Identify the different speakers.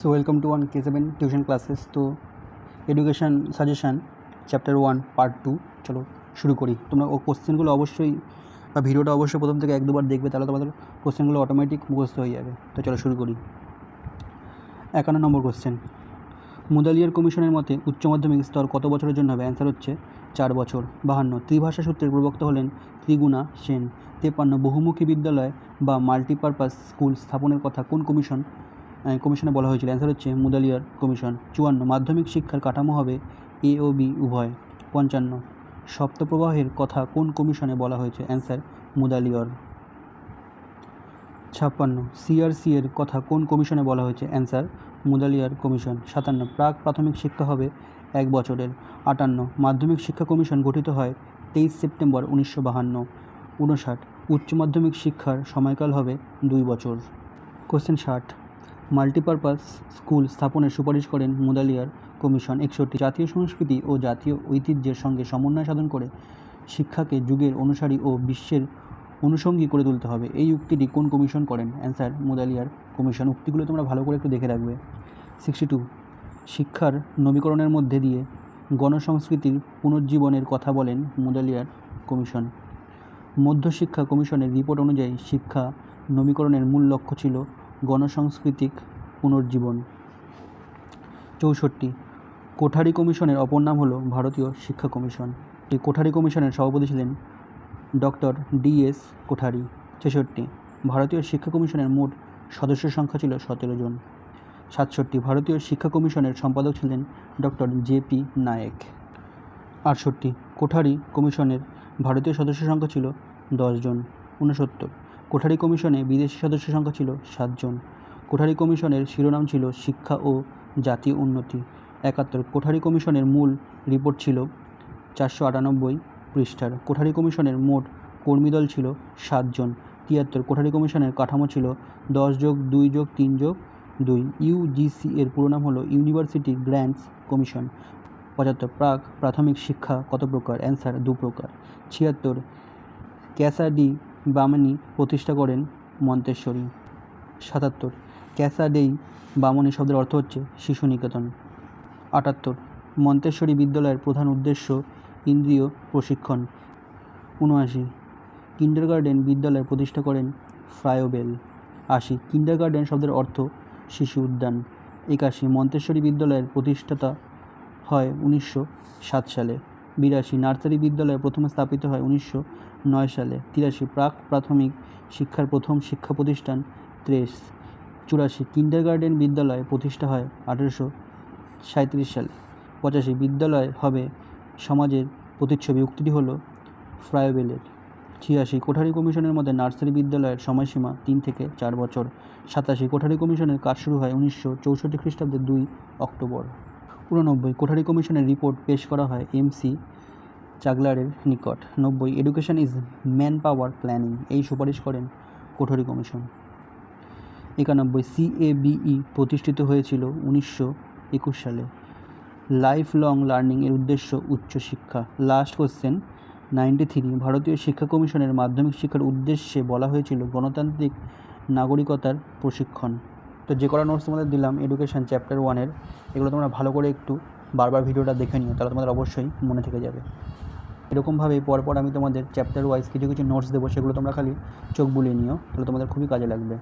Speaker 1: So welcome to 1K7 tuition classes. তো education suggestion chapter 1 part 2 চলো শুরু করি। তোমরা ও কোশ্চেনগুলো অবশ্যই বা ভিডিওটা অবশ্যই প্রথম থেকে এক দুবার দেখবে, তাহলে তোমাদের কোশ্চেনগুলো অটোমেটিক মুখস্থ হয়ে যাবে। তো চলো শুরু করি। 51 নম্বর কোশ্চেন, মুদালিয়ার কমিশনের মতে উচ্চ মাধ্যমিক স্তর কত বছরের জন্য হবে? অ্যান্সার হচ্ছে 4 বছর। 52 ত্রিভাষা সূত্রের প্রবক্তা হলেন ত্রিগুণা সেন। 53 বহুমুখী বিদ্যালয় বা মাল্টিপারপাস স্কুল স্থাপনের কথা কোন কমিশনে বলা হয়েছিল? অ্যান্সার হচ্ছে মুদালিয়ার কমিশন। 54 মাধ্যমিক শিক্ষার কাঠামো হবে এ ও বি উভয়। 55 সপ্তপ্রবাহের কথা কোন কমিশনে বলা হয়েছে? অ্যান্সার মুদালিয়ার। 56 সিআরসি এর কথা কোন কমিশনে বলা হয়েছে? Answer Mudaliar commission. 57 প্রাক প্রাথমিক শিক্ষা হবে 1 বছরের। 58 মাধ্যমিক শিক্ষা কমিশন গঠিত হয় 23 সেপ্টেম্বর 1952। 59 উচ্চ মাধ্যমিক শিক্ষার সময়কাল হবে 2 বছর। কোশ্চেন 60 মাল্টিপারপাস স্কুল স্থাপনের সুপারিশ করেন মুদালিয়ার কমিশন। 61 জাতীয় সংস্কৃতি ও জাতীয় ঐতিহ্যের সঙ্গে সমন্বয় সাধন করে শিক্ষাকে যুগের অনুসারী ও বিশ্বের অনুষঙ্গী করে তুলতে হবে, এই উক্তিটি কোন কমিশন করেন? Answer Mudaliar commission. উক্তিগুলো তোমরা ভালো করে একটু দেখে রাখবে। 62 শিক্ষার নবীকরণের মধ্যে দিয়ে গণসংস্কৃতির পুনর্জীবনের কথা বলেন মুদালিয়ার কমিশন। মধ্যশিক্ষা কমিশনের রিপোর্ট অনুযায়ী শিক্ষা নবীকরণের মূল লক্ষ্য ছিল গণসাংস্কৃতিক পুনর্জীবন। 64 কোঠারি কমিশনের অপর নাম হলো ভারতীয় শিক্ষা কমিশন। এই কোঠারি কমিশনের সভাপতি ছিলেন ডক্টর ডি.এস. কোঠারি। 66 ভারতীয় শিক্ষা কমিশনের মোট সদস্য সংখ্যা ছিল 17 জন। 67 ভারতীয় শিক্ষা কমিশনের সম্পাদক ছিলেন ডক্টর জে.পি. নায়েক। 68 কোঠারি কমিশনের ভারতীয় সদস্য সংখ্যা ছিল 10 জন। 69 কোঠারি কমিশনে বিদেশি সদস্য সংখ্যা ছিল 7 জন। কোঠারি কমিশনের শিরোনাম ছিল শিক্ষা ও জাতীয় উন্নতি। 71 কোঠারি কমিশনের মূল রিপোর্ট ছিল 498 পৃষ্ঠার। কোঠারি কমিশনের মোট কর্মীদল ছিল 7 জন। 73 কোঠারি কমিশনের কাঠামো ছিল 10+2+3+2। ইউজিসি এর পুরো নাম হলো ইউনিভার্সিটি গ্র্যান্টস কমিশন। 75 প্রাক প্রাথমিক শিক্ষা কত প্রকার? অ্যান্সার 2 প্রকার। 76 ক্যাসা ডি বামনি প্রতিষ্ঠা করেন মন্তেশ্বরী। 77 ক্যাসা ডেই বামনি শব্দের অর্থ হচ্ছে শিশু নিকেতন। 78 মন্তেশ্বরী বিদ্যালয়ের প্রধান উদ্দেশ্য ইন্দ্রিয় প্রশিক্ষণ। 79 কিন্ডারগার্টেন বিদ্যালয় প্রতিষ্ঠা করেন ফ্রায়োবেল। 80 কিন্ডারগার্টেন শব্দের অর্থ শিশু উদ্যান। 81 মন্তেশ্বরী বিদ্যালয়ের প্রতিষ্ঠাতা হয় 1907 সালে। 82 নার্সারি বিদ্যালয় প্রথমে স্থাপিত হয় 1909 সালে। 83 প্রাক প্রাথমিক শিক্ষার প্রথম শিক্ষা প্রতিষ্ঠান ত্রেস। 84 কিন্ডারগার্টেন বিদ্যালয় প্রতিষ্ঠা হয় 1837 সালে। 85 বিদ্যালয় হবে সমাজের প্রতিচ্ছবি, উক্তিটি হলো ফ্রায়োবেলের। 86 কোঠারি কমিশনের মধ্যে নার্সারি বিদ্যালয়ের সময়সীমা 3 থেকে 4 বছর। 87 কোঠারি কমিশনের কাজ শুরু হয় 1964 খ্রিস্টাব্দের 2 অক্টোবর। 89 কোঠারি কমিশনের রিপোর্ট পেশ করা হয় এম.সি. চাগলারের নিকট। 90 education is man power planning, এই সুপারিশ করেন কোঠারি কমিশন। 91 সিএবিই প্রতিষ্ঠিত হয়েছিল 1921 সালে। লাইফ লং লার্নিং এর উদ্দেশ্য উচ্চশিক্ষা। লাস্ট কোশ্চেন 93 ভারতীয় শিক্ষা কমিশনের মাধ্যমিক শিক্ষার উদ্দেশ্যে বলা হয়েছিল গণতান্ত্রিক নাগরিকতার প্রশিক্ষণ। তো যে কটা নোটস তোমাদের দিলাম এডুকেশন চ্যাপ্টার 1-এর, এগুলো তোমরা ভালো করে একটু বারবার ভিডিওটা দেখে নিও, তাহলে তোমাদের অবশ্যই মনে থেকে যাবে। এরকমভাবে পরপর আমি তোমাদের চ্যাপ্টার ওয়াইজ কিছু কিছু নোটস দেবো, সেগুলো তোমরা খালি চোখ বুলিয়ে নিও, তাহলে তোমাদের খুবই কাজে লাগবে।